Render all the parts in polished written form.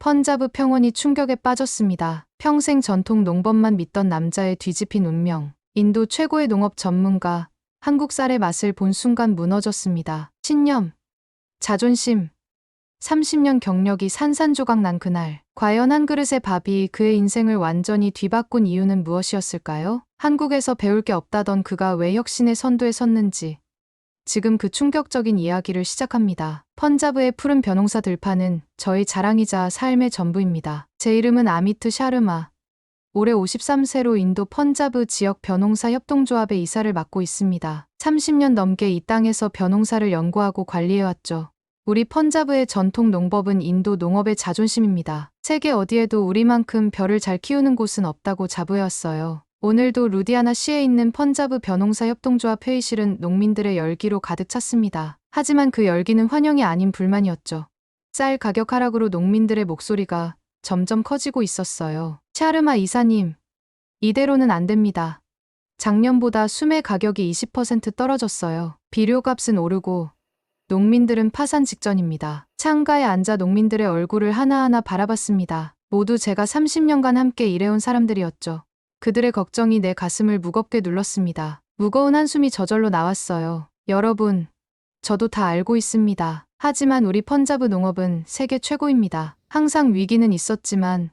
펀자브 평원이 충격에 빠졌습니다. 평생 전통 농법만 믿던 남자의 뒤집힌 운명. 인도 최고의 농업 전문가, 한국 쌀의 맛을 본 순간 무너졌습니다. 신념, 자존심, 30년 경력이 산산조각 난 그날. 과연 한 그릇의 밥이 그의 인생을 완전히 뒤바꾼 이유는 무엇이었을까요? 한국에서 배울 게 없다던 그가 왜 혁신의 선두에 섰는지. 지금 그 충격적인 이야기를 시작합니다. 펀자브의 푸른 벼농사 들판은 저희 자랑이자 삶의 전부입니다. 제 이름은 아미트 샤르마. 올해 53세로 인도 펀자브 지역 벼농사 협동조합의 이사를 맡고 있습니다. 30년 넘게 이 땅에서 벼농사를 연구하고 관리해왔죠. 우리 펀자브의 전통 농법은 인도 농업의 자존심입니다. 세계 어디에도 우리만큼 벼를 잘 키우는 곳은 없다고 자부해왔어요. 오늘도 루디아나 시에 있는 펀자브 벼농사 협동조합 회의실은 농민들의 열기로 가득 찼습니다. 하지만 그 열기는 환영이 아닌 불만이었죠. 쌀 가격 하락으로 농민들의 목소리가 점점 커지고 있었어요. 샤르마 이사님, 이대로는 안 됩니다. 작년보다 수매 가격이 20% 떨어졌어요. 비료값은 오르고 농민들은 파산 직전입니다. 창가에 앉아 농민들의 얼굴을 하나하나 바라봤습니다. 모두 제가 30년간 함께 일해온 사람들이었죠. 그들의 걱정이 내 가슴을 무겁게 눌렀습니다. 무거운 한숨이 저절로 나왔어요. 여러분, 저도 다 알고 있습니다. 하지만 우리 펀자브 농업은 세계 최고입니다. 항상 위기는 있었지만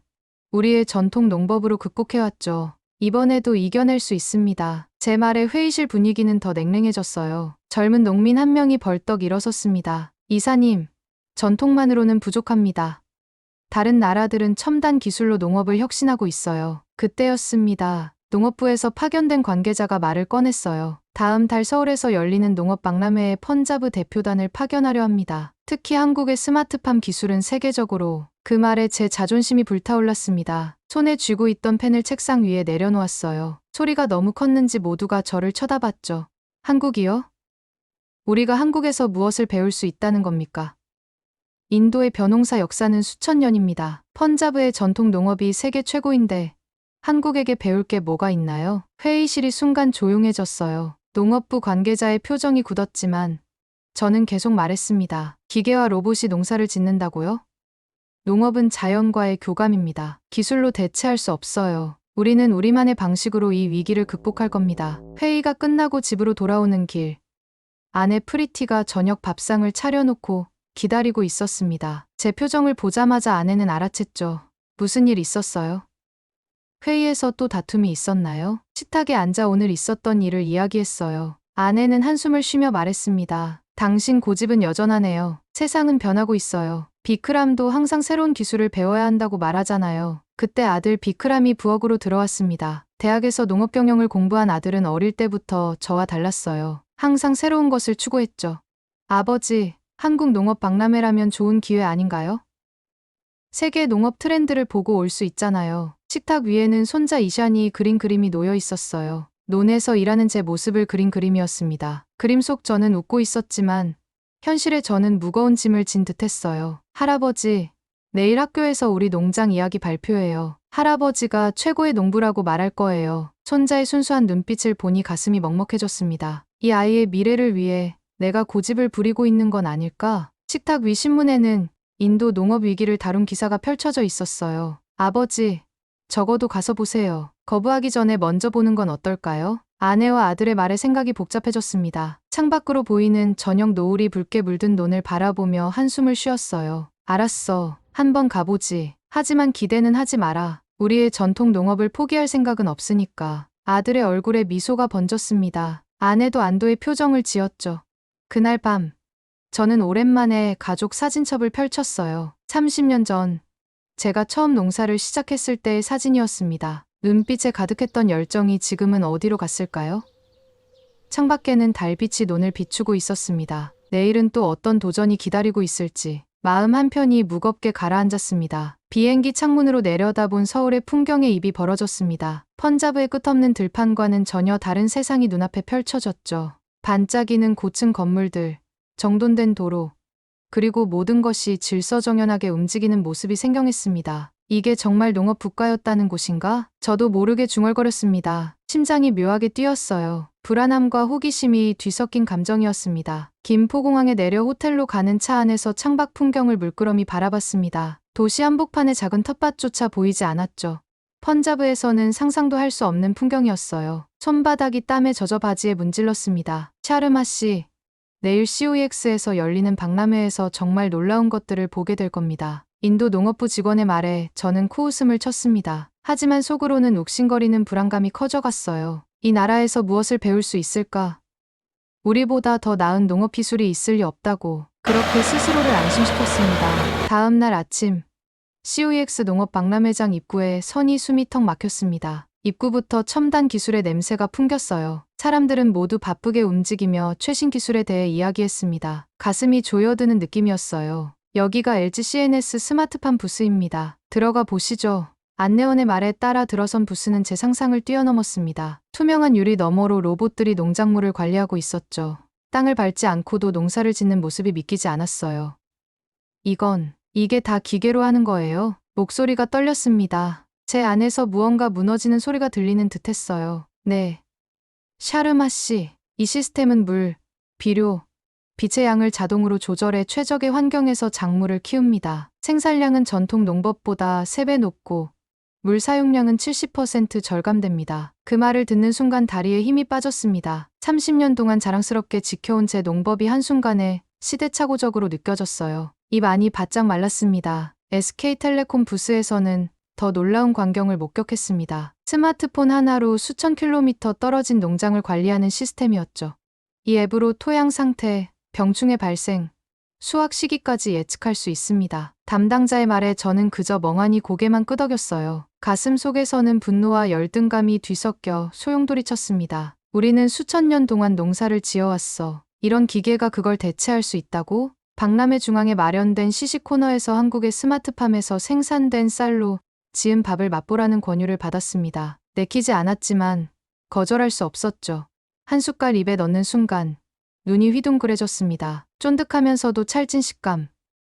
우리의 전통 농법으로 극복해왔죠. 이번에도 이겨낼 수 있습니다. 제 말에 회의실 분위기는 더 냉랭해졌어요. 젊은 농민 한 명이 벌떡 일어섰습니다. 이사님, 전통만으로는 부족합니다. 다른 나라들은 첨단 기술로 농업을 혁신하고 있어요. 그때였습니다. 농업부에서 파견된 관계자가 말을 꺼냈어요. 다음 달 서울에서 열리는 농업 박람회에 펀자브 대표단을 파견하려 합니다. 특히 한국의 스마트팜 기술은 세계적으로. 그 말에 제 자존심이 불타올랐습니다. 손에 쥐고 있던 펜을 책상 위에 내려놓았어요. 소리가 너무 컸는지 모두가 저를 쳐다봤죠. 한국이요? 우리가 한국에서 무엇을 배울 수 있다는 겁니까? 인도의 벼농사 역사는 수천 년입니다. 펀자브의 전통 농업이 세계 최고인데 한국에게 배울 게 뭐가 있나요? 회의실이 순간 조용해졌어요. 농업부 관계자의 표정이 굳었지만 저는 계속 말했습니다. 기계와 로봇이 농사를 짓는다고요? 농업은 자연과의 교감입니다. 기술로 대체할 수 없어요. 우리는 우리만의 방식으로 이 위기를 극복할 겁니다. 회의가 끝나고 집으로 돌아오는 길. 아내 프리티가 저녁 밥상을 차려놓고 기다리고 있었습니다. 제 표정을 보자마자 아내는 알아챘죠. 무슨 일 있었어요? 회의에서 또 다툼이 있었나요? 식탁에 앉아 오늘 있었던 일을 이야기했어요. 아내는 한숨을 쉬며 말했습니다. 당신 고집은 여전하네요. 세상은 변하고 있어요. 비크람도 항상 새로운 기술을 배워야 한다고 말하잖아요. 그때 아들 비크람이 부엌으로 들어왔습니다. 대학에서 농업 경영을 공부한 아들은 어릴 때부터 저와 달랐어요. 항상 새로운 것을 추구했죠. 아버지, 한국 농업 박람회라면 좋은 기회 아닌가요? 세계 농업 트렌드를 보고 올 수 있잖아요. 식탁 위에는 손자 이샨이 그린 그림이 놓여 있었어요. 논에서 일하는 제 모습을 그린 그림이었습니다. 그림 속 저는 웃고 있었지만 현실의 저는 무거운 짐을 진 듯했어요. 할아버지, 내일 학교에서 우리 농장 이야기 발표해요. 할아버지가 최고의 농부라고 말할 거예요. 손자의 순수한 눈빛을 보니 가슴이 먹먹해졌습니다. 이 아이의 미래를 위해 내가 고집을 부리고 있는 건 아닐까? 식탁 위 신문에는 인도 농업 위기를 다룬 기사가 펼쳐져 있었어요. 아버지, 적어도 가서 보세요. 거부하기 전에 먼저 보는 건 어떨까요? 아내와 아들의 말에 생각이 복잡해졌습니다. 창밖으로 보이는 저녁 노을이 붉게 물든 논을 바라보며 한숨을 쉬었어요. 알았어. 한번 가보지. 하지만 기대는 하지 마라. 우리의 전통 농업을 포기할 생각은 없으니까. 아들의 얼굴에 미소가 번졌습니다. 아내도 안도의 표정을 지었죠. 그날 밤, 저는 오랜만에 가족 사진첩을 펼쳤어요. 30년 전, 제가 처음 농사를 시작했을 때의 사진이었습니다. 눈빛에 가득했던 열정이 지금은 어디로 갔을까요? 창밖에는 달빛이 논을 비추고 있었습니다. 내일은 또 어떤 도전이 기다리고 있을지 마음 한편이 무겁게 가라앉았습니다. 비행기 창문으로 내려다본 서울의 풍경에 입이 벌어졌습니다. 펀자브의 끝없는 들판과는 전혀 다른 세상이 눈앞에 펼쳐졌죠. 반짝이는 고층 건물들, 정돈된 도로, 그리고 모든 것이 질서정연하게 움직이는 모습이 생경했습니다. 이게 정말 농업 국가였다는 곳인가? 저도 모르게 중얼거렸습니다. 심장이 묘하게 뛰었어요. 불안함과 호기심이 뒤섞인 감정이었습니다. 김포공항에 내려 호텔로 가는 차 안에서 창밖 풍경을 물끄러미 바라봤습니다. 도시 한복판의 작은 텃밭조차 보이지 않았죠. 펀자브에서는 상상도 할 수 없는 풍경이었어요. 손바닥이 땀에 젖어 바지에 문질렀습니다. 샤르마 씨, 내일 COEX에서 열리는 박람회에서 정말 놀라운 것들을 보게 될 겁니다. 인도 농업부 직원의 말에 저는 코웃음을 쳤습니다. 하지만 속으로는 욱신거리는 불안감이 커져갔어요. 이 나라에서 무엇을 배울 수 있을까? 우리보다 더 나은 농업 기술이 있을 리 없다고 그렇게 스스로를 안심시켰습니다. 다음 날 아침 COEX 농업 박람회장 입구에 선이 숨이 턱 막혔습니다. 입구부터 첨단 기술의 냄새가 풍겼어요. 사람들은 모두 바쁘게 움직이며 최신 기술에 대해 이야기했습니다. 가슴이 조여드는 느낌이었어요. 여기가 LG CNS 스마트팜 부스입니다. 들어가 보시죠. 안내원의 말에 따라 들어선 부스는 제 상상을 뛰어넘었습니다. 투명한 유리 너머로 로봇들이 농작물을 관리하고 있었죠. 땅을 밟지 않고도 농사를 짓는 모습이 믿기지 않았어요. 이게 다 기계로 하는 거예요? 목소리가 떨렸습니다. 제 안에서 무언가 무너지는 소리가 들리는 듯했어요. 네. 샤르마 씨, 이 시스템은 물, 비료, 빛의 양을 자동으로 조절해 최적의 환경에서 작물을 키웁니다. 생산량은 전통 농법보다 3배 높고 물 사용량은 70% 절감됩니다. 그 말을 듣는 순간 다리에 힘이 빠졌습니다. 30년 동안 자랑스럽게 지켜온 제 농법이 한순간에 시대착오적으로 느껴졌어요. 입 안이 바짝 말랐습니다. SK텔레콤 부스에서는 더 놀라운 광경을 목격했습니다. 스마트폰 하나로 수천 킬로미터 떨어진 농장을 관리하는 시스템이었죠. 이 앱으로 토양 상태, 병충해 발생, 수확 시기까지 예측할 수 있습니다. 담당자의 말에 저는 그저 멍하니 고개만 끄덕였어요. 가슴 속에서는 분노와 열등감이 뒤섞여 소용돌이쳤습니다. 우리는 수천 년 동안 농사를 지어왔어. 이런 기계가 그걸 대체할 수 있다고? 박람회 중앙에 마련된 시식 코너에서 한국의 스마트팜에서 생산된 쌀로 지은 밥을 맛보라는 권유를 받았습니다. 내키지 않았지만 거절할 수 없었죠. 한 숟갈 입에 넣는 순간 눈이 휘둥그레졌습니다. 쫀득하면서도 찰진 식감,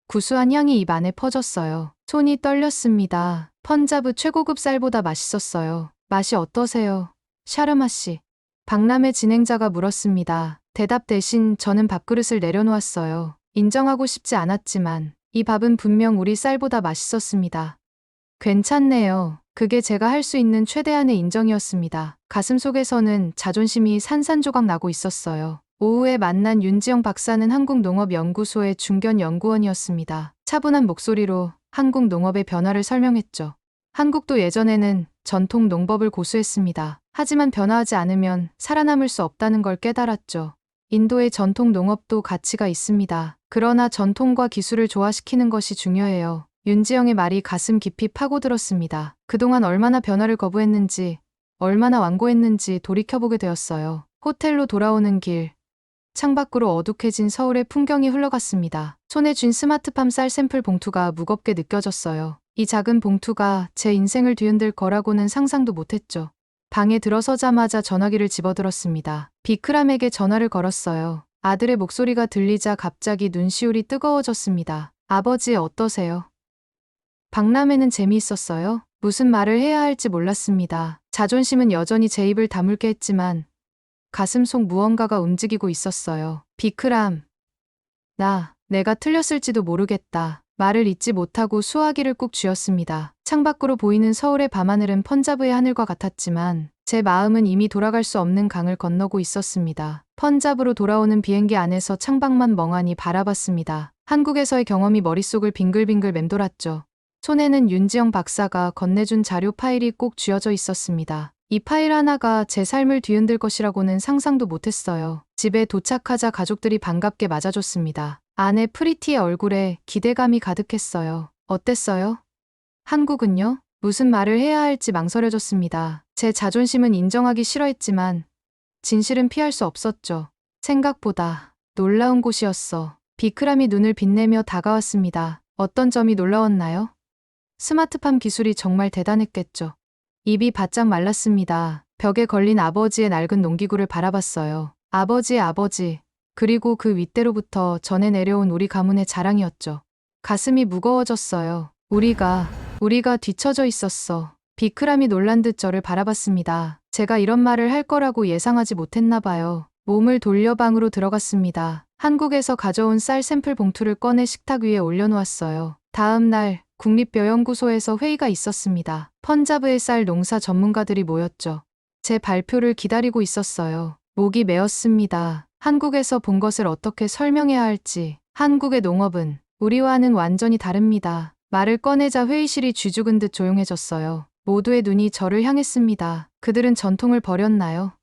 구수한 향이 입 안에 퍼졌어요. 손이 떨렸습니다. 펀자브 최고급 쌀보다 맛있었어요. 맛이 어떠세요? 샤르마 씨. 박람회 진행자가 물었습니다. 대답 대신 저는 밥그릇을 내려놓았어요. 인정하고 싶지 않았지만 이 밥은 분명 우리 쌀보다 맛있었습니다. 괜찮네요. 그게 제가 할 수 있는 최대한의 인정이었습니다. 가슴 속에서는 자존심이 산산조각 나고 있었어요. 오후에 만난 윤지영 박사는 한국농업연구소의 중견 연구원이었습니다. 차분한 목소리로 한국 농업의 변화를 설명했죠. 한국도 예전에는 전통 농법을 고수했습니다. 하지만 변화하지 않으면 살아남을 수 없다는 걸 깨달았죠. 인도의 전통 농업도 가치가 있습니다. 그러나 전통과 기술을 조화시키는 것이 중요해요. 윤지영의 말이 가슴 깊이 파고들었습니다. 그동안 얼마나 변화를 거부했는지, 얼마나 완고했는지 돌이켜보게 되었어요. 호텔로 돌아오는 길, 창밖으로 어둑해진 서울의 풍경이 흘러갔습니다. 손에 쥔 스마트팜 쌀 샘플 봉투가 무겁게 느껴졌어요. 이 작은 봉투가 제 인생을 뒤흔들 거라고는 상상도 못했죠. 방에 들어서자마자 전화기를 집어들었습니다. 비크람에게 전화를 걸었어요. 아들의 목소리가 들리자 갑자기 눈시울이 뜨거워졌습니다. 아버지 어떠세요? 박람회는 재미있었어요? 무슨 말을 해야 할지 몰랐습니다. 자존심은 여전히 제 입을 다물게 했지만 가슴 속 무언가가 움직이고 있었어요. 비크람. 내가 틀렸을지도 모르겠다. 말을 잇지 못하고 수화기를 꾹 쥐었습니다. 창밖으로 보이는 서울의 밤하늘은 펀자브의 하늘과 같았지만 제 마음은 이미 돌아갈 수 없는 강을 건너고 있었습니다. 펀자브로 돌아오는 비행기 안에서 창밖만 멍하니 바라봤습니다. 한국에서의 경험이 머릿속을 빙글빙글 맴돌았죠. 손에는 윤지영 박사가 건네준 자료 파일이 꼭 쥐어져 있었습니다. 이 파일 하나가 제 삶을 뒤흔들 것이라고는 상상도 못했어요. 집에 도착하자 가족들이 반갑게 맞아줬습니다. 아내 프리티의 얼굴에 기대감이 가득했어요. 어땠어요? 한국은요? 무슨 말을 해야 할지 망설여졌습니다. 제 자존심은 인정하기 싫어했지만 진실은 피할 수 없었죠. 생각보다 놀라운 곳이었어. 비크람이 눈을 빛내며 다가왔습니다. 어떤 점이 놀라웠나요? 스마트팜 기술이 정말 대단했겠죠. 입이 바짝 말랐습니다. 벽에 걸린 아버지의 낡은 농기구를 바라봤어요. 아버지의 아버지, 그리고 그 윗대로부터 전해 내려온 우리 가문의 자랑이었죠. 가슴이 무거워졌어요. 우리가 뒤처져 있었어. 비크람이 놀란 듯 저를 바라봤습니다. 제가 이런 말을 할 거라고 예상하지 못했나 봐요. 몸을 돌려 방으로 들어갔습니다. 한국에서 가져온 쌀 샘플 봉투를 꺼내 식탁 위에 올려놓았어요. 다음 날 국립뼈연구소에서 회의가 있었습니다. 펀자브의 쌀 농사 전문가들이 모였죠. 제 발표를 기다리고 있었어요. 목이 메었습니다. 한국에서 본 것을 어떻게 설명해야 할지. 한국의 농업은 우리와는 완전히 다릅니다. 말을 꺼내자 회의실이 쥐죽은 듯 조용해졌어요. 모두의 눈이 저를 향했습니다. 그들은 전통을 버렸나요?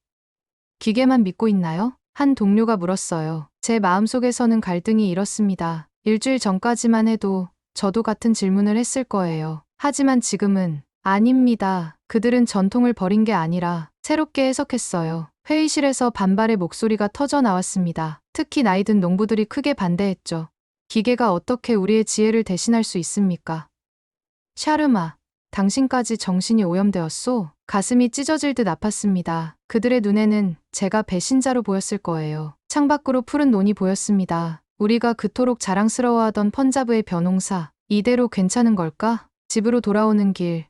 기계만 믿고 있나요? 한 동료가 물었어요. 제 마음속에서는 갈등이 일었습니다. 일주일 전까지만 해도 저도 같은 질문을 했을 거예요. 하지만 지금은 아닙니다. 그들은 전통을 버린 게 아니라 새롭게 해석했어요. 회의실에서 반발의 목소리가 터져 나왔습니다. 특히 나이든 농부들이 크게 반대했죠. 기계가 어떻게 우리의 지혜를 대신할 수 있습니까? 샤르마, 당신까지 정신이 오염되었소? 가슴이 찢어질 듯 아팠습니다. 그들의 눈에는 제가 배신자로 보였을 거예요. 창밖으로 푸른 논이 보였습니다. 우리가 그토록 자랑스러워하던 펀자브의 벼농사, 이대로 괜찮은 걸까? 집으로 돌아오는 길,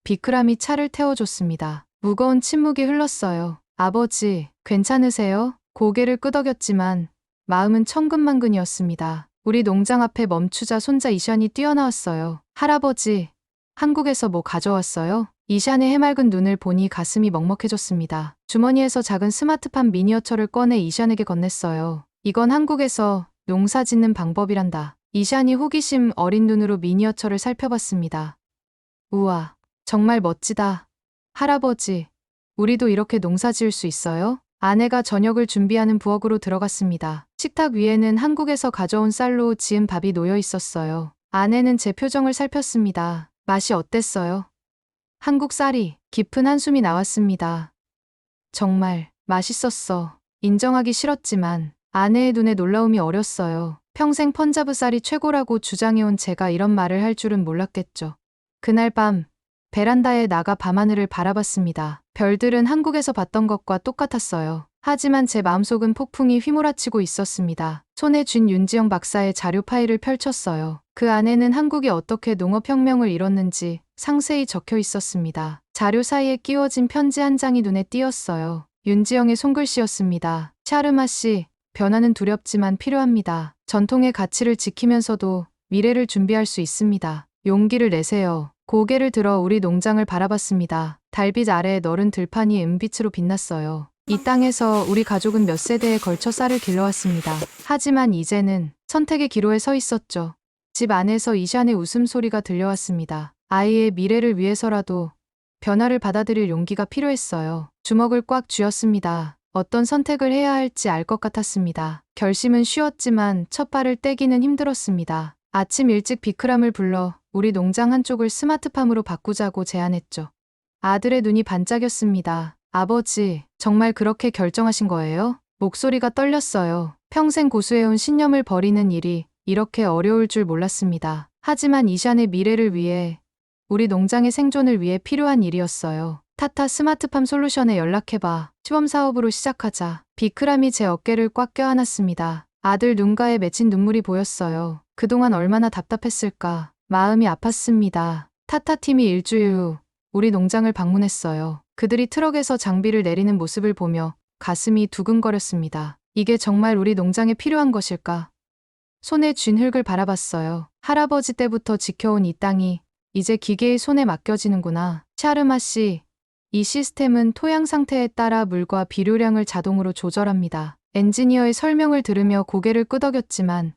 비크람이 차를 태워줬습니다. 무거운 침묵이 흘렀어요. 아버지, 괜찮으세요? 고개를 끄덕였지만 마음은 천근만근이었습니다. 우리 농장 앞에 멈추자 손자 이샨이 뛰어나왔어요. 할아버지, 한국에서 뭐 가져왔어요? 이샨의 해맑은 눈을 보니 가슴이 먹먹해졌습니다. 주머니에서 작은 스마트팜 미니어처를 꺼내 이샨에게 건넸어요. 이건 한국에서 농사 짓는 방법이란다. 이샨이 호기심 어린 눈으로 미니어처를 살펴봤습니다. 우와, 정말 멋지다. 할아버지, 우리도 이렇게 농사 지을 수 있어요? 아내가 저녁을 준비하는 부엌으로 들어갔습니다. 식탁 위에는 한국에서 가져온 쌀로 지은 밥이 놓여 있었어요. 아내는 제 표정을 살폈습니다. 맛이 어땠어요? 한국 쌀이. 깊은 한숨이 나왔습니다. 정말 맛있었어. 인정하기 싫었지만 아내의 눈에 놀라움이 어렸어요. 평생 펀자브 쌀이 최고라고 주장해온 제가 이런 말을 할 줄은 몰랐겠죠. 그날 밤 베란다에 나가 밤하늘을 바라봤습니다. 별들은 한국에서 봤던 것과 똑같았어요. 하지만 제 마음속은 폭풍이 휘몰아치고 있었습니다. 손에 쥔 윤지영 박사의 자료 파일을 펼쳤어요. 그 안에는 한국이 어떻게 농업혁명을 이뤘는지 상세히 적혀 있었습니다. 자료 사이에 끼워진 편지 한 장이 눈에 띄었어요. 윤지영의 손글씨였습니다. 샤르마 씨, 변화는 두렵지만 필요합니다. 전통의 가치를 지키면서도 미래를 준비할 수 있습니다. 용기를 내세요. 고개를 들어 우리 농장을 바라봤습니다. 달빛 아래 너른 들판이 은빛으로 빛났어요. 이 땅에서 우리 가족은 몇 세대에 걸쳐 쌀을 길러왔습니다. 하지만 이제는 선택의 기로에 서 있었죠. 집 안에서 이샨의 웃음소리가 들려왔습니다. 아이의 미래를 위해서라도 변화를 받아들일 용기가 필요했어요. 주먹을 꽉 쥐었습니다. 어떤 선택을 해야 할지 알 것 같았습니다. 결심은 쉬웠지만 첫 발을 떼기는 힘들었습니다. 아침 일찍 비크람을 불러 우리 농장 한쪽을 스마트팜으로 바꾸자고 제안했죠. 아들의 눈이 반짝였습니다. 아버지, 정말 그렇게 결정하신 거예요? 목소리가 떨렸어요. 평생 고수해온 신념을 버리는 일이 이렇게 어려울 줄 몰랐습니다. 하지만 이샨의 미래를 위해, 우리 농장의 생존을 위해 필요한 일이었어요. 타타 스마트팜 솔루션에 연락해봐. 시범 사업으로 시작하자. 비크람이 제 어깨를 꽉 껴안았습니다. 아들 눈가에 맺힌 눈물이 보였어요. 그동안 얼마나 답답했을까. 마음이 아팠습니다. 타타 팀이 일주일 후 우리 농장을 방문했어요. 그들이 트럭에서 장비를 내리는 모습을 보며 가슴이 두근거렸습니다. 이게 정말 우리 농장에 필요한 것일까? 손에 쥔 흙을 바라봤어요. 할아버지 때부터 지켜온 이 땅이 이제 기계의 손에 맡겨지는구나. 샤르마 씨, 이 시스템은 토양 상태에 따라 물과 비료량을 자동으로 조절합니다. 엔지니어의 설명을 들으며 고개를 끄덕였지만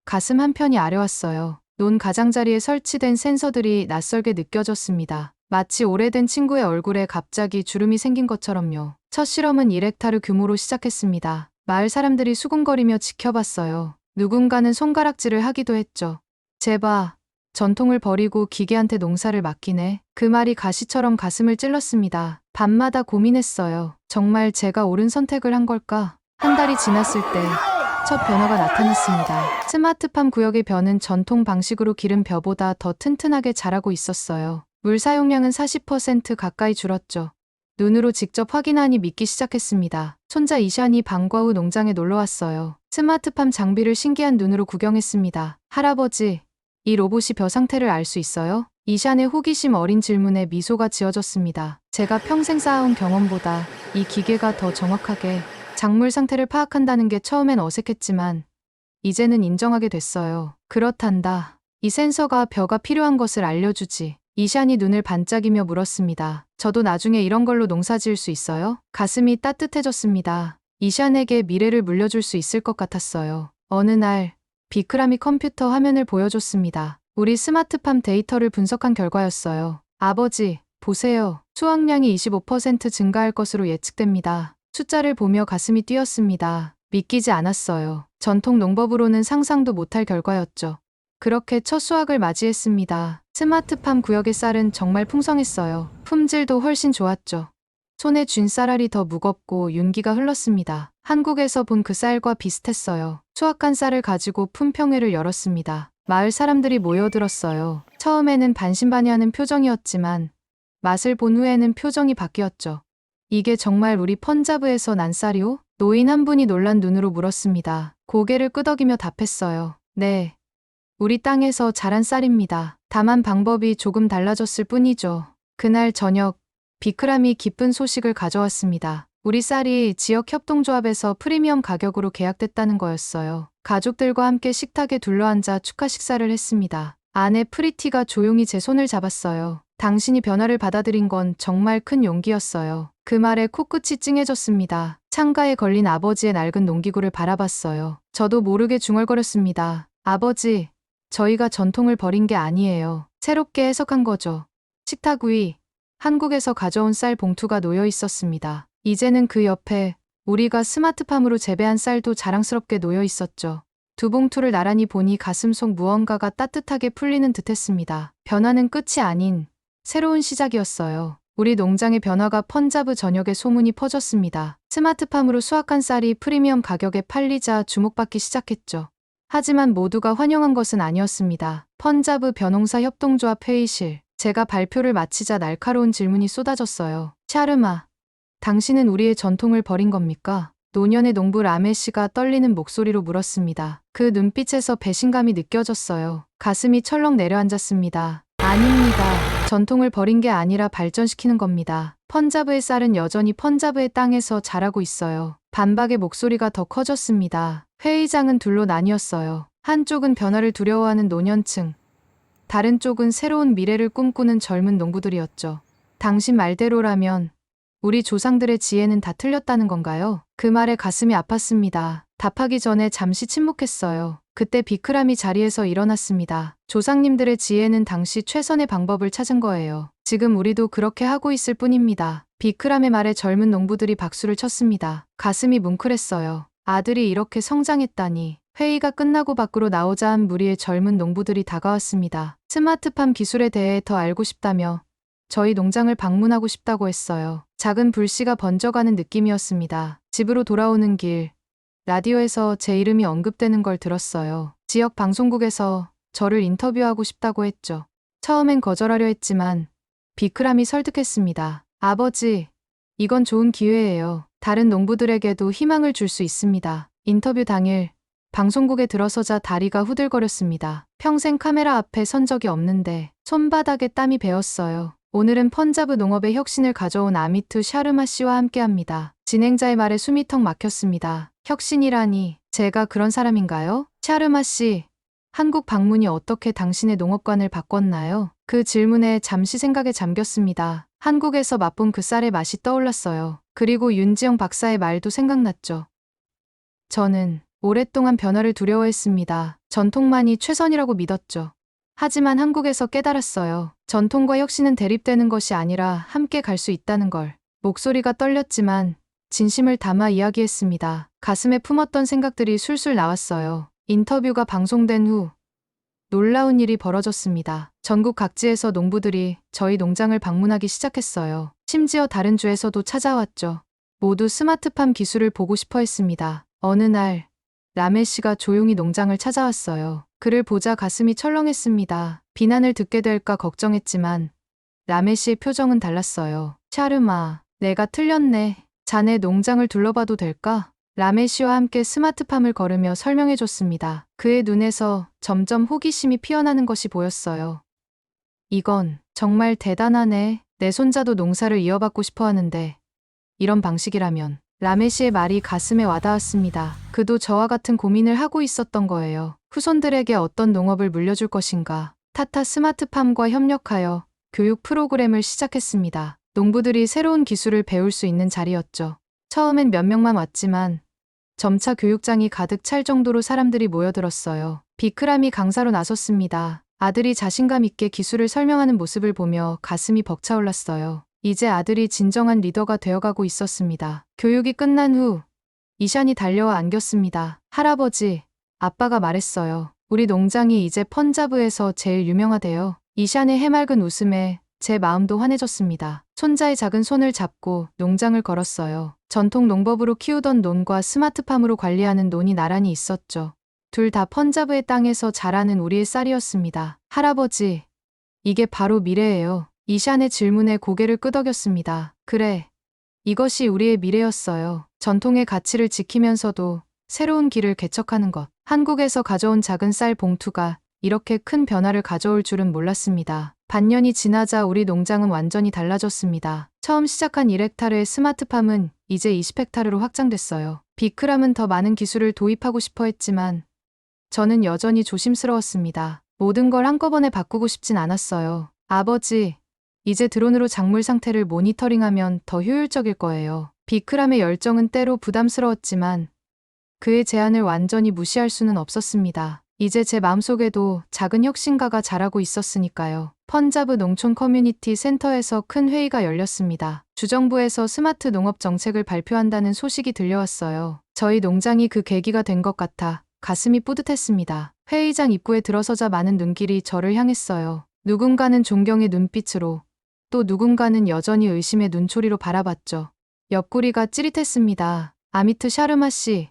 가슴 한편이 아려왔어요. 논 가장자리에 설치된 센서들이 낯설게 느껴졌습니다. 마치 오래된 친구의 얼굴에 갑자기 주름이 생긴 것처럼요. 첫 실험은 1헥타르 규모로 시작했습니다. 마을 사람들이 수군거리며 지켜봤어요. 누군가는 손가락질을 하기도 했죠. 제발, 전통을 버리고 기계한테 농사를 맡기네. 그 말이 가시처럼 가슴을 찔렀습니다. 밤마다 고민했어요. 정말 제가 옳은 선택을 한 걸까? 한 달이 지났을 때 첫 변화가 나타났습니다. 스마트팜 구역의 벼는 전통 방식으로 기른 벼보다 더 튼튼하게 자라고 있었어요. 물 사용량은 40% 가까이 줄었죠. 눈으로 직접 확인하니 믿기 시작했습니다. 손자 이샨이 방과 후 농장에 놀러왔어요. 스마트팜 장비를 신기한 눈으로 구경했습니다. 할아버지, 이 로봇이 벼 상태를 알 수 있어요? 이샨의 호기심 어린 질문에 미소가 지어졌습니다. 제가 평생 쌓아온 경험보다 이 기계가 더 정확하게 작물 상태를 파악한다는 게 처음엔 어색했지만 이제는 인정하게 됐어요. 그렇단다. 이 센서가 벼가 필요한 것을 알려주지. 이샨이 눈을 반짝이며 물었습니다. 저도 나중에 이런 걸로 농사 지을 수 있어요? 가슴이 따뜻해졌습니다. 이샨에게 미래를 물려줄 수 있을 것 같았어요. 어느 날 비크람이 컴퓨터 화면을 보여줬습니다. 우리 스마트팜 데이터를 분석한 결과였어요. 아버지, 보세요. 수확량이 25% 증가할 것으로 예측됩니다. 숫자를 보며 가슴이 뛰었습니다. 믿기지 않았어요. 전통 농법으로는 상상도 못할 결과였죠. 그렇게 첫 수확을 맞이했습니다. 스마트팜 구역의 쌀은 정말 풍성했어요. 품질도 훨씬 좋았죠. 손에 쥔 쌀알이 더 무겁고 윤기가 흘렀습니다. 한국에서 본 그 쌀과 비슷했어요. 수확한 쌀을 가지고 품평회를 열었습니다. 마을 사람들이 모여들었어요. 처음에는 반신반의하는 표정이었지만 맛을 본 후에는 표정이 바뀌었죠. 이게 정말 우리 펀자브에서 난 쌀이오? 노인 한 분이 놀란 눈으로 물었습니다. 고개를 끄덕이며 답했어요. 네. 우리 땅에서 자란 쌀입니다. 다만 방법이 조금 달라졌을 뿐이죠. 그날 저녁, 비크람이 기쁜 소식을 가져왔습니다. 우리 쌀이 지역 협동조합에서 프리미엄 가격으로 계약됐다는 거였어요. 가족들과 함께 식탁에 둘러앉아 축하 식사를 했습니다. 아내 프리티가 조용히 제 손을 잡았어요. 당신이 변화를 받아들인 건 정말 큰 용기였어요. 그 말에 코끝이 찡해졌습니다. 창가에 걸린 아버지의 낡은 농기구를 바라봤어요. 저도 모르게 중얼거렸습니다. 아버지, 저희가 전통을 버린 게 아니에요. 새롭게 해석한 거죠. 식탁 위, 한국에서 가져온 쌀 봉투가 놓여 있었습니다. 이제는 그 옆에 우리가 스마트팜으로 재배한 쌀도 자랑스럽게 놓여 있었죠. 두 봉투를 나란히 보니 가슴 속 무언가가 따뜻하게 풀리는 듯했습니다. 변화는 끝이 아닌 새로운 시작이었어요. 우리 농장의 변화가 펀자브 전역에 소문이 퍼졌습니다. 스마트팜으로 수확한 쌀이 프리미엄 가격에 팔리자 주목받기 시작했죠. 하지만 모두가 환영한 것은 아니었습니다. 펀자브 벼농사 협동조합 회의실. 제가 발표를 마치자 날카로운 질문이 쏟아졌어요. 샤르마, 당신은 우리의 전통을 버린 겁니까? 노년의 농부 라메 씨가 떨리는 목소리로 물었습니다. 그 눈빛에서 배신감이 느껴졌어요. 가슴이 철렁 내려앉았습니다. 아닙니다. 전통을 버린 게 아니라 발전시키는 겁니다. 펀자브의 쌀은 여전히 펀자브의 땅에서 자라고 있어요. 반박의 목소리가 더 커졌습니다. 회의장은 둘로 나뉘었어요. 한쪽은 변화를 두려워하는 노년층, 다른 쪽은 새로운 미래를 꿈꾸는 젊은 농부들이었죠. 당신 말대로라면 우리 조상들의 지혜는 다 틀렸다는 건가요? 그 말에 가슴이 아팠습니다. 답하기 전에 잠시 침묵했어요. 그때 비크람이 자리에서 일어났습니다. 조상님들의 지혜는 당시 최선의 방법을 찾은 거예요. 지금 우리도 그렇게 하고 있을 뿐입니다. 비크람의 말에 젊은 농부들이 박수를 쳤습니다. 가슴이 뭉클했어요. 아들이 이렇게 성장했다니. 회의가 끝나고 밖으로 나오자 한 무리의 젊은 농부들이 다가왔습니다. 스마트팜 기술에 대해 더 알고 싶다며 저희 농장을 방문하고 싶다고 했어요. 작은 불씨가 번져가는 느낌이었습니다. 집으로 돌아오는 길, 라디오에서 제 이름이 언급되는 걸 들었어요. 지역 방송국에서 저를 인터뷰하고 싶다고 했죠. 처음엔 거절하려 했지만 비크람이 설득했습니다. 아버지, 이건 좋은 기회예요. 다른 농부들에게도 희망을 줄 수 있습니다. 인터뷰 당일 방송국에 들어서자 다리가 후들거렸습니다. 평생 카메라 앞에 선 적이 없는데 손바닥에 땀이 배었어요. 오늘은 펀자브 농업의 혁신을 가져온 아미투 샤르마 씨와 함께합니다. 진행자의 말에 숨이 턱 막혔습니다. 혁신이라니, 제가 그런 사람인가요? 샤르마 씨, 한국 방문이 어떻게 당신의 농업관을 바꿨나요? 그 질문에 잠시 생각에 잠겼습니다. 한국에서 맛본 그 쌀의 맛이 떠올랐어요. 그리고 윤지영 박사의 말도 생각났죠. 저는 오랫동안 변화를 두려워했습니다. 전통만이 최선이라고 믿었죠. 하지만 한국에서 깨달았어요. 전통과 혁신은 대립되는 것이 아니라 함께 갈 수 있다는 걸. 목소리가 떨렸지만 진심을 담아 이야기했습니다. 가슴에 품었던 생각들이 술술 나왔어요. 인터뷰가 방송된 후 놀라운 일이 벌어졌습니다. 전국 각지에서 농부들이 저희 농장을 방문하기 시작했어요. 심지어 다른 주에서도 찾아왔죠. 모두 스마트팜 기술을 보고 싶어 했습니다. 어느 날 라메 씨가 조용히 농장을 찾아왔어요. 그를 보자 가슴이 철렁했습니다. 비난을 듣게 될까 걱정했지만 라메 씨의 표정은 달랐어요. 샤르마, 내가 틀렸네. 자네 농장을 둘러봐도 될까? 라메 씨와 함께 스마트팜을 걸으며 설명해줬습니다. 그의 눈에서 점점 호기심이 피어나는 것이 보였어요. 이건 정말 대단하네. 내 손자도 농사를 이어받고 싶어 하는데 이런 방식이라면. 라메시의 말이 가슴에 와닿았습니다. 그도 저와 같은 고민을 하고 있었던 거예요. 후손들에게 어떤 농업을 물려줄 것인가. 타타 스마트팜과 협력하여 교육 프로그램을 시작했습니다. 농부들이 새로운 기술을 배울 수 있는 자리였죠. 처음엔 몇 명만 왔지만 점차 교육장이 가득 찰 정도로 사람들이 모여들었어요. 비크람이 강사로 나섰습니다. 아들이 자신감 있게 기술을 설명하는 모습을 보며 가슴이 벅차올랐어요. 이제 아들이 진정한 리더가 되어가고 있었습니다. 교육이 끝난 후 이샨이 달려와 안겼습니다. 할아버지, 아빠가 말했어요. 우리 농장이 이제 펀자브에서 제일 유명하대요. 이샨의 해맑은 웃음에 제 마음도 환해졌습니다. 손자의 작은 손을 잡고 농장을 걸었어요. 전통 농법으로 키우던 논과 스마트팜으로 관리하는 논이 나란히 있었죠. 둘 다 펀자브의 땅에서 자라는 우리의 쌀이었습니다. 할아버지, 이게 바로 미래예요. 이샨의 질문에 고개를 끄덕였습니다. 그래, 이것이 우리의 미래였어요. 전통의 가치를 지키면서도 새로운 길을 개척하는 것. 한국에서 가져온 작은 쌀 봉투가 이렇게 큰 변화를 가져올 줄은 몰랐습니다. 반년이 지나자 우리 농장은 완전히 달라졌습니다. 처음 시작한 1헥타르의 스마트팜은 이제 20헥타르로 확장됐어요. 비크람은 더 많은 기술을 도입하고 싶어 했지만 저는 여전히 조심스러웠습니다. 모든 걸 한꺼번에 바꾸고 싶진 않았어요. 아버지, 이제 드론으로 작물 상태를 모니터링하면 더 효율적일 거예요. 비크람의 열정은 때로 부담스러웠지만 그의 제안을 완전히 무시할 수는 없었습니다. 이제 제 마음속에도 작은 혁신가가 자라고 있었으니까요. 펀자브 농촌 커뮤니티 센터에서 큰 회의가 열렸습니다. 주정부에서 스마트 농업 정책을 발표한다는 소식이 들려왔어요. 저희 농장이 그 계기가 된 것 같아 가슴이 뿌듯했습니다. 회의장 입구에 들어서자 많은 눈길이 저를 향했어요. 누군가는 존경의 눈빛으로, 또 누군가는 여전히 의심의 눈초리로 바라봤죠. 옆구리가 찌릿했습니다. 아미트 샤르마 씨,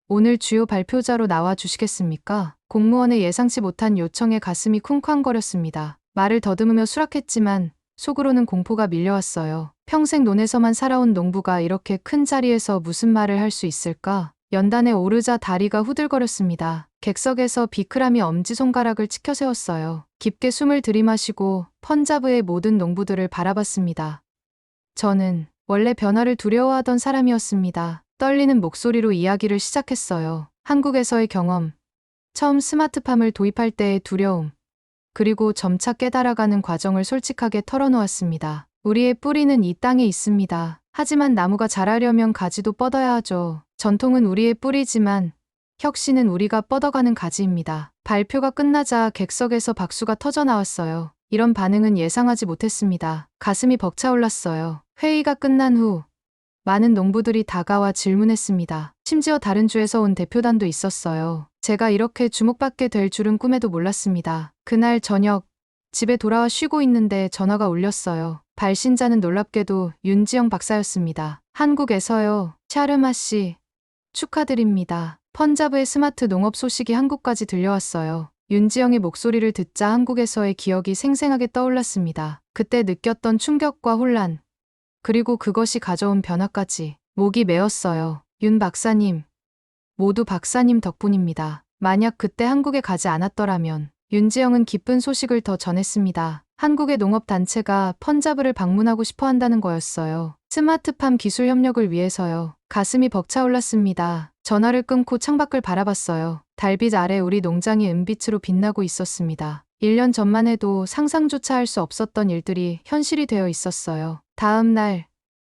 오늘 주요 발표자로 나와 주시겠습니까? 공무원의 예상치 못한 요청에 가슴이 쿵쾅거렸습니다. 말을 더듬으며 수락했지만 속으로는 공포가 밀려왔어요. 평생 논에서만 살아온 농부가 이렇게 큰 자리에서 무슨 말을 할 수 있을까? 연단에 오르자 다리가 후들거렸습니다. 객석에서 비크람이 엄지손가락을 치켜 세웠어요. 깊게 숨을 들이마시고 펀자브의 모든 농부들을 바라봤습니다. 저는 원래 변화를 두려워하던 사람이었습니다. 떨리는 목소리로 이야기를 시작했어요. 한국에서의 경험, 처음 스마트팜을 도입할 때의 두려움, 그리고 점차 깨달아가는 과정을 솔직하게 털어놓았습니다. 우리의 뿌리는 이 땅에 있습니다. 하지만 나무가 자라려면 가지도 뻗어야 하죠. 전통은 우리의 뿌리지만 혁신은 우리가 뻗어가는 가지입니다. 발표가 끝나자 객석에서 박수가 터져 나왔어요. 이런 반응은 예상하지 못했습니다. 가슴이 벅차올랐어요. 회의가 끝난 후 많은 농부들이 다가와 질문했습니다. 심지어 다른 주에서 온 대표단도 있었어요. 제가 이렇게 주목받게 될 줄은 꿈에도 몰랐습니다. 그날 저녁 집에 돌아와 쉬고 있는데 전화가 울렸어요. 발신자는 놀랍게도 윤지영 박사였습니다. 한국에서요. 샤르마 씨, 축하드립니다. 펀자브의 스마트 농업 소식이 한국까지 들려왔어요. 윤지영의 목소리를 듣자 한국에서의 기억이 생생하게 떠올랐습니다. 그때 느꼈던 충격과 혼란, 그리고 그것이 가져온 변화까지. 목이 메었어요. 윤 박사님, 모두 박사님 덕분입니다. 만약 그때 한국에 가지 않았더라면 윤지영은 기쁜 소식을 더 전했습니다. 한국의 농업단체가 펀자브를 방문하고 싶어 한다는 거였어요. 스마트팜 기술 협력을 위해서요. 가슴이 벅차올랐습니다. 전화를 끊고 창밖을 바라봤어요. 달빛 아래 우리 농장이 은빛으로 빛나고 있었습니다. 1년 전만 해도 상상조차 할 수 없었던 일들이 현실이 되어 있었어요. 다음 날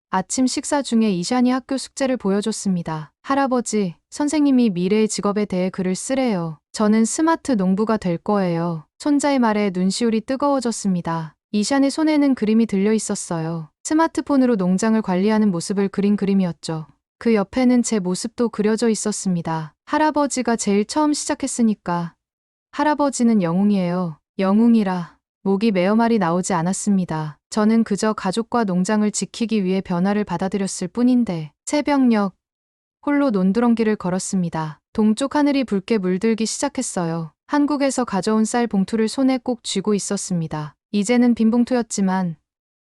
아침 식사 중에 이샨이 학교 숙제를 보여줬습니다. 할아버지, 선생님이 미래의 직업에 대해 글을 쓰래요. 저는 스마트 농부가 될 거예요. 손자의 말에 눈시울이 뜨거워졌습니다. 이샨의 손에는 그림이 들려 있었어요. 스마트폰으로 농장을 관리하는 모습을 그린 그림이었죠. 그 옆에는 제 모습도 그려져 있었습니다. 할아버지가 제일 처음 시작했으니까. 할아버지는 영웅이에요. 영웅이라. 목이 메어 말이 나오지 않았습니다. 저는 그저 가족과 농장을 지키기 위해 변화를 받아들였을 뿐인데. 새벽녘, 홀로 논두렁길을 걸었습니다. 동쪽 하늘이 붉게 물들기 시작했어요. 한국에서 가져온 쌀 봉투를 손에 꼭 쥐고 있었습니다. 이제는 빈 봉투였지만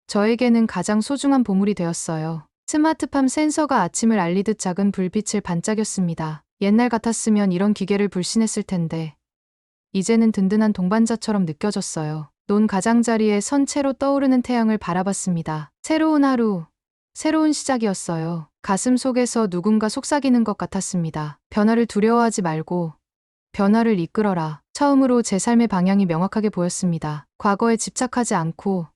저에게는 가장 소중한 보물이 되었어요. 스마트팜 센서가 아침을 알리듯 작은 불빛을 반짝였습니다. 옛날 같았으면 이런 기계를 불신했을 텐데 이제는 든든한 동반자처럼 느껴졌어요. 논 가장자리에 선 채로 떠오르는 태양을 바라봤습니다. 새로운 하루, 새로운 시작이었어요. 가슴 속에서 누군가 속삭이는 것 같았습니다. 변화를 두려워하지 말고 변화를 이끌어라. 처음으로 제 삶의 방향이 명확하게 보였습니다. 과거에 집착하지 않고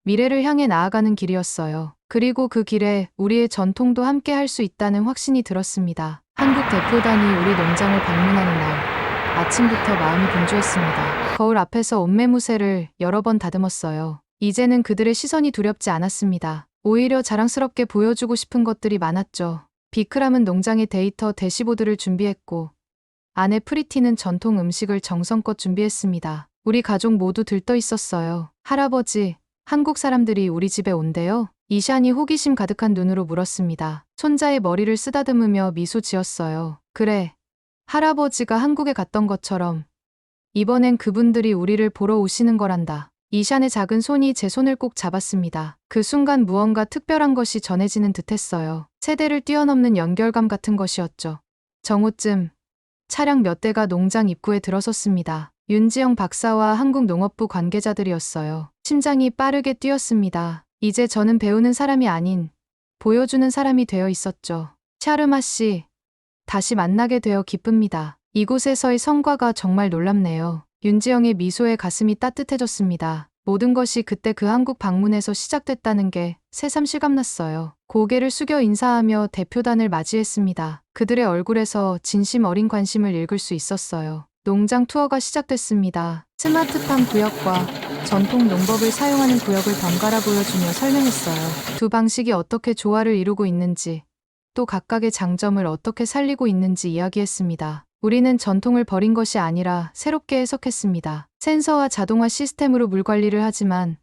미래를 향해 나아가는 길이었어요. 그리고 그 길에 우리의 전통도 함께 할 수 있다는 확신이 들었습니다. 한국 대표단이 우리 농장을 방문하는 날 아침부터 마음이 분주했습니다. 거울 앞에서 옷매무새를 여러 번 다듬었어요. 이제는 그들의 시선이 두렵지 않았습니다. 오히려 자랑스럽게 보여주고 싶은 것들이 많았죠. 비크람은 농장의 데이터 대시보드를 준비했고 아내 프리티는 전통 음식을 정성껏 준비했습니다. 우리 가족 모두 들떠 있었어요. 할아버지, 한국 사람들이 우리 집에 온대요? 이샨이 호기심 가득한 눈으로 물었습니다. 손자의 머리를 쓰다듬으며 미소 지었어요. 그래. 할아버지가 한국에 갔던 것처럼 이번엔 그분들이 우리를 보러 오시는 거란다. 이샨의 작은 손이 제 손을 꼭 잡았습니다. 그 순간 무언가 특별한 것이 전해지는 듯했어요. 세대를 뛰어넘는 연결감 같은 것이었죠. 정오쯤 차량 몇 대가 농장 입구에 들어섰습니다. 윤지영 박사와 한국농업부 관계자들이었어요. 심장이 빠르게 뛰었습니다. 이제 저는 배우는 사람이 아닌 보여주는 사람이 되어 있었죠. 샤르마 씨, 다시 만나게 되어 기쁩니다. 이곳에서의 성과가 정말 놀랍네요. 윤지영의 미소에 가슴이 따뜻해졌습니다. 모든 것이 그때 그 한국 방문에서 시작됐다는 게 새삼 실감났어요. 고개를 숙여 인사하며 대표단을 맞이했습니다. 그들의 얼굴에서 진심 어린 관심을 읽을 수 있었어요. 농장 투어가 시작됐습니다. 스마트팜 구역과 전통 농법을 사용하는 구역을 번갈아 보여주며 설명했어요. 두 방식이 어떻게 조화를 이루고 있는지, 또 각각의 장점을 어떻게 살리고 있는지 이야기했습니다. 우리는 전통을 버린 것이 아니라 새롭게 해석했습니다. 센서와 자동화 시스템으로 물 관리를 하지만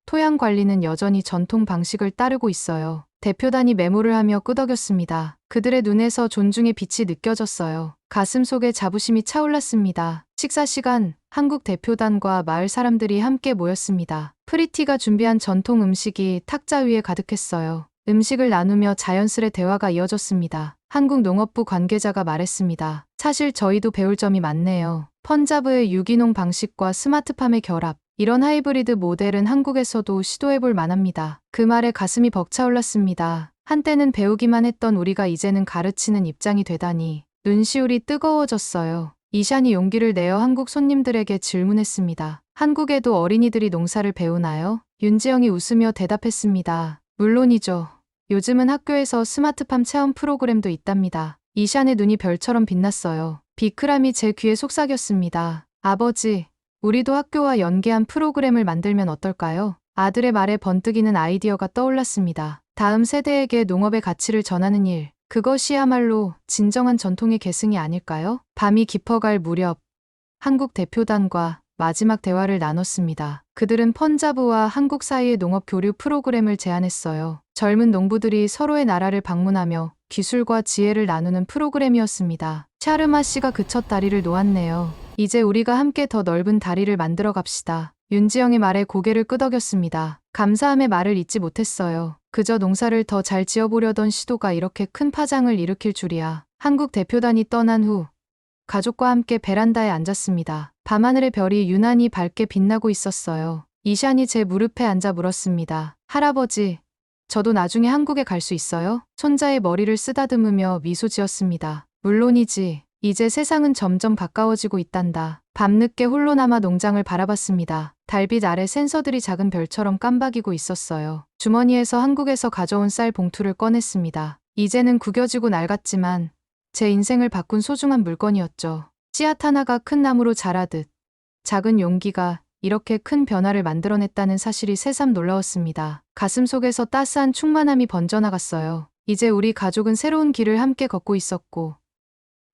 토양 관리는 여전히 전통 방식을 따르고 있어요. 대표단이 메모를 하며 끄덕였습니다. 그들의 눈에서 존중의 빛이 느껴졌어요. 가슴속에 자부심이 차올랐습니다. 식사 시간, 한국 대표단과 마을 사람들이 함께 모였습니다. 프리티가 준비한 전통 음식이 탁자 위에 가득했어요. 음식을 나누며 자연스레 대화가 이어졌습니다. 한국농업부 관계자가 말했습니다. 사실 저희도 배울 점이 많네요. 펀자브의 유기농 방식과 스마트팜의 결합. 이런 하이브리드 모델은 한국에서도 시도해볼 만합니다. 그 말에 가슴이 벅차올랐습니다. 한때는 배우기만 했던 우리가 이제는 가르치는 입장이 되다니. 눈시울이 뜨거워졌어요. 이샨이 용기를 내어 한국 손님들에게 질문했습니다. 한국에도 어린이들이 농사를 배우나요? 윤지영이 웃으며 대답했습니다. 물론이죠. 요즘은 학교에서 스마트팜 체험 프로그램도 있답니다. 이샨의 눈이 별처럼 빛났어요. 비크람이 제 귀에 속삭였습니다. 아버지, 우리도 학교와 연계한 프로그램을 만들면 어떨까요? 아들의 말에 번뜩이는 아이디어가 떠올랐습니다. 다음 세대에게 농업의 가치를 전하는 일, 그것이야말로 진정한 전통의 계승이 아닐까요? 밤이 깊어갈 무렵, 한국 대표단과 마지막 대화를 나눴습니다. 그들은 펀자브와 한국 사이의 농업 교류 프로그램을 제안했어요. 젊은 농부들이 서로의 나라를 방문하며 기술과 지혜를 나누는 프로그램이었습니다. 샤르마 씨가 그첫 다리를 놓았네요. 이제 우리가 함께 더 넓은 다리를 만들어 갑시다. 윤지영의 말에 고개를 끄덕였습니다. 감사함의 말을 잊지 못했어요. 그저 농사를 더 잘 지어보려던 시도가 이렇게 큰 파장을 일으킬 줄이야. 한국 대표단이 떠난 후 가족과 함께 베란다에 앉았습니다. 밤하늘의 별이 유난히 밝게 빛나고 있었어요. 이샨이 제 무릎에 앉아 물었습니다. 할아버지, 저도 나중에 한국에 갈 수 있어요? 손자의 머리를 쓰다듬으며 미소 지었습니다. 물론이지. 이제 세상은 점점 가까워지고 있단다. 밤늦게 홀로 남아 농장을 바라봤습니다. 달빛 아래 센서들이 작은 별처럼 깜박이고 있었어요. 주머니에서 한국에서 가져온 쌀 봉투를 꺼냈습니다. 이제는 구겨지고 낡았지만 제 인생을 바꾼 소중한 물건이었죠. 씨앗 하나가 큰 나무로 자라듯 작은 용기가 이렇게 큰 변화를 만들어냈다는 사실이 새삼 놀라웠습니다. 가슴속에서 따스한 충만함이 번져나갔어요. 이제 우리 가족은 새로운 길을 함께 걷고 있었고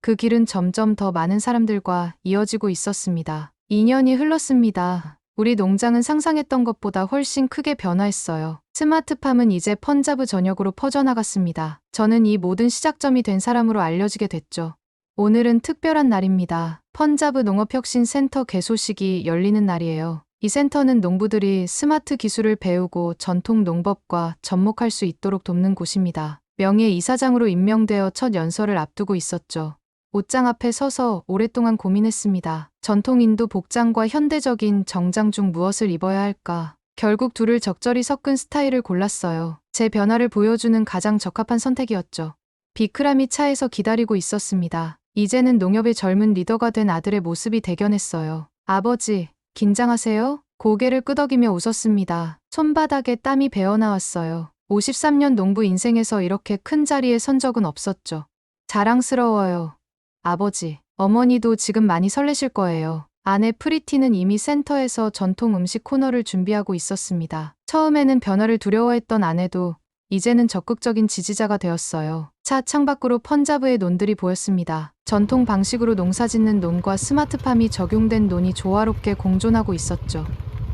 그 길은 점점 더 많은 사람들과 이어지고 있었습니다. 2년이 흘렀습니다. 우리 농장은 상상했던 것보다 훨씬 크게 변화했어요. 스마트팜은 이제 펀자브 전역으로 퍼져나갔습니다. 저는 이 모든 시작점이 된 사람으로 알려지게 됐죠. 오늘은 특별한 날입니다. 펀자브 농업혁신센터 개소식이 열리는 날이에요. 이 센터는 농부들이 스마트 기술을 배우고 전통 농법과 접목할 수 있도록 돕는 곳입니다. 명예 이사장으로 임명되어 첫 연설을 앞두고 있었죠. 옷장 앞에 서서 오랫동안 고민했습니다. 전통 인도 복장과 현대적인 정장 중 무엇을 입어야 할까? 결국 둘을 적절히 섞은 스타일을 골랐어요. 제 변화를 보여주는 가장 적합한 선택이었죠. 비크람이 차에서 기다리고 있었습니다. 이제는 농협의 젊은 리더가 된 아들의 모습이 대견했어요. 아버지, 긴장하세요? 고개를 끄덕이며 웃었습니다. 손바닥에 땀이 배어나왔어요. 53년 농부 인생에서 이렇게 큰 자리에 선 적은 없었죠. 자랑스러워요. 아버지, 어머니도 지금 많이 설레실 거예요. 아내 프리티는 이미 센터에서 전통 음식 코너를 준비하고 있었습니다. 처음에는 변화를 두려워했던 아내도 이제는 적극적인 지지자가 되었어요. 차 창밖으로 펀자브의 논들이 보였습니다. 전통 방식으로 농사짓는 논과 스마트팜이 적용된 논이 조화롭게 공존하고 있었죠.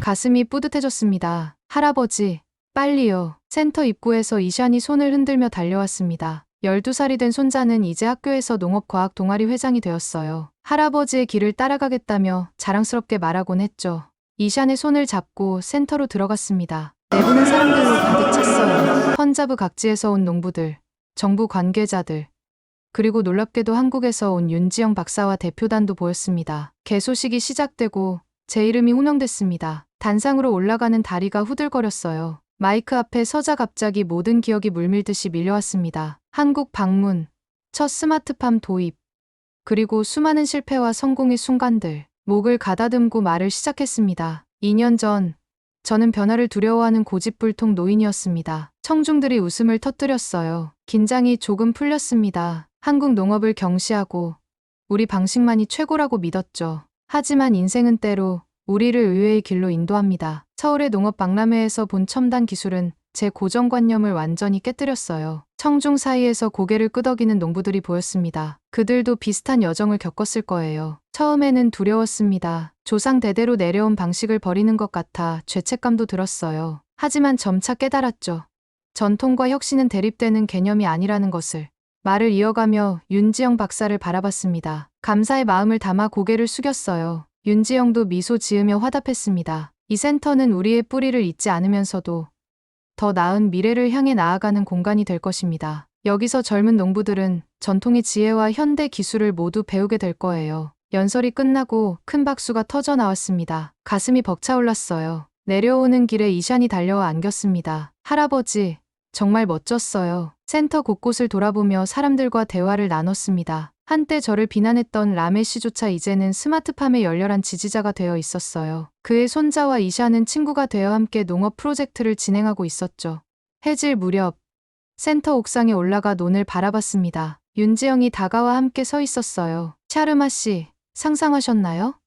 가슴이 뿌듯해졌습니다. 할아버지, 빨리요. 센터 입구에서 이샨이 손을 흔들며 달려왔습니다. 12살이 된 손자는 이제 학교에서 농업과학 동아리 회장이 되었어요. 할아버지의 길을 따라가겠다며 자랑스럽게 말하곤 했죠. 이샨의 손을 잡고 센터로 들어갔습니다. 내부는 사람들로 가득 찼어요. 펀자브 각지에서 온 농부들, 정부 관계자들, 그리고 놀랍게도 한국에서 온 윤지영 박사와 대표단도 보였습니다. 개소식이 시작되고 제 이름이 호명됐습니다. 단상으로 올라가는 다리가 후들거렸어요. 마이크 앞에 서자 갑자기 모든 기억이 물밀듯이 밀려왔습니다. 한국 방문, 첫 스마트팜 도입, 그리고 수많은 실패와 성공의 순간들. 목을 가다듬고 말을 시작했습니다. 2년 전, 저는 변화를 두려워하는 고집불통 노인이었습니다. 청중들이 웃음을 터뜨렸어요. 긴장이 조금 풀렸습니다. 한국 농업을 경시하고 우리 방식만이 최고라고 믿었죠. 하지만 인생은 때로 우리를 의외의 길로 인도합니다. 서울의 농업 박람회에서 본 첨단 기술은 제 고정관념을 완전히 깨뜨렸어요. 청중 사이에서 고개를 끄덕이는 농부들이 보였습니다. 그들도 비슷한 여정을 겪었을 거예요. 처음에는 두려웠습니다. 조상 대대로 내려온 방식을 버리는 것 같아 죄책감도 들었어요. 하지만 점차 깨달았죠. 전통과 혁신은 대립되는 개념이 아니라는 것을. 말을 이어가며 윤지영 박사를 바라봤습니다. 감사의 마음을 담아 고개를 숙였어요. 윤지영도 미소 지으며 화답했습니다. 이 센터는 우리의 뿌리를 잊지 않으면서도 더 나은 미래를 향해 나아가는 공간이 될 것입니다. 여기서 젊은 농부들은 전통의 지혜와 현대 기술을 모두 배우게 될 거예요. 연설이 끝나고 큰 박수가 터져 나왔습니다. 가슴이 벅차올랐어요. 내려오는 길에 이샨이 달려와 안겼습니다. 할아버지, 정말 멋졌어요. 센터 곳곳을 돌아보며 사람들과 대화를 나눴습니다. 한때 저를 비난했던 라메 씨조차 이제는 스마트팜의 열렬한 지지자가 되어 있었어요. 그의 손자와 이샤는 친구가 되어 함께 농업 프로젝트를 진행하고 있었죠. 해질 무렵, 센터 옥상에 올라가 논을 바라봤습니다. 윤지영이 다가와 함께 서 있었어요. 샤르마 씨, 상상하셨나요?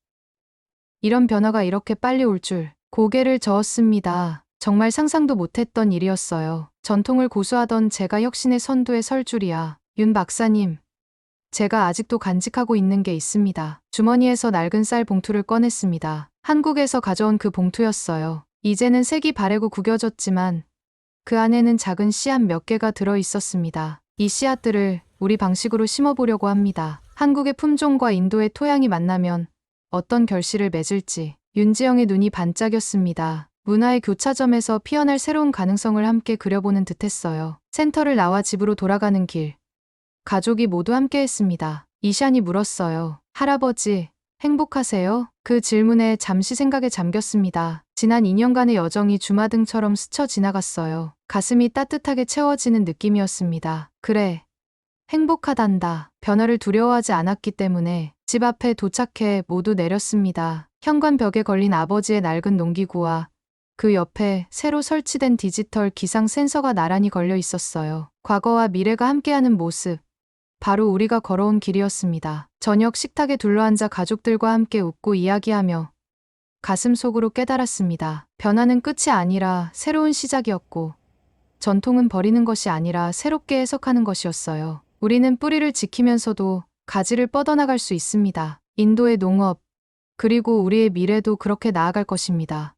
이런 변화가 이렇게 빨리 올 줄. 고개를 저었습니다. 정말 상상도 못했던 일이었어요. 전통을 고수하던 제가 혁신의 선두에 설 줄이야. 윤 박사님, 제가 아직도 간직하고 있는 게 있습니다. 주머니에서 낡은 쌀 봉투를 꺼냈습니다. 한국에서 가져온 그 봉투였어요. 이제는 색이 바래고 구겨졌지만 그 안에는 작은 씨앗 몇 개가 들어 있었습니다. 이 씨앗들을 우리 방식으로 심어보려고 합니다. 한국의 품종과 인도의 토양이 만나면 어떤 결실을 맺을지. 윤지영의 눈이 반짝였습니다. 문화의 교차점에서 피어날 새로운 가능성을 함께 그려보는 듯했어요. 센터를 나와 집으로 돌아가는 길. 가족이 모두 함께했습니다. 이샨이 물었어요. 할아버지, 행복하세요? 그 질문에 잠시 생각에 잠겼습니다. 지난 2년간의 여정이 주마등처럼 스쳐 지나갔어요. 가슴이 따뜻하게 채워지는 느낌이었습니다. 그래, 행복하단다. 변화를 두려워하지 않았기 때문에 집 앞에 도착해 모두 내렸습니다. 현관벽에 걸린 아버지의 낡은 농기구와 그 옆에 새로 설치된 디지털 기상 센서가 나란히 걸려 있었어요. 과거와 미래가 함께하는 모습. 바로 우리가 걸어온 길이었습니다. 저녁 식탁에 둘러앉아 가족들과 함께 웃고 이야기하며 가슴 속으로 깨달았습니다. 변화는 끝이 아니라 새로운 시작이었고 전통은 버리는 것이 아니라 새롭게 해석하는 것이었어요. 우리는 뿌리를 지키면서도 가지를 뻗어나갈 수 있습니다. 인도의 농업, 그리고 우리의 미래도 그렇게 나아갈 것입니다.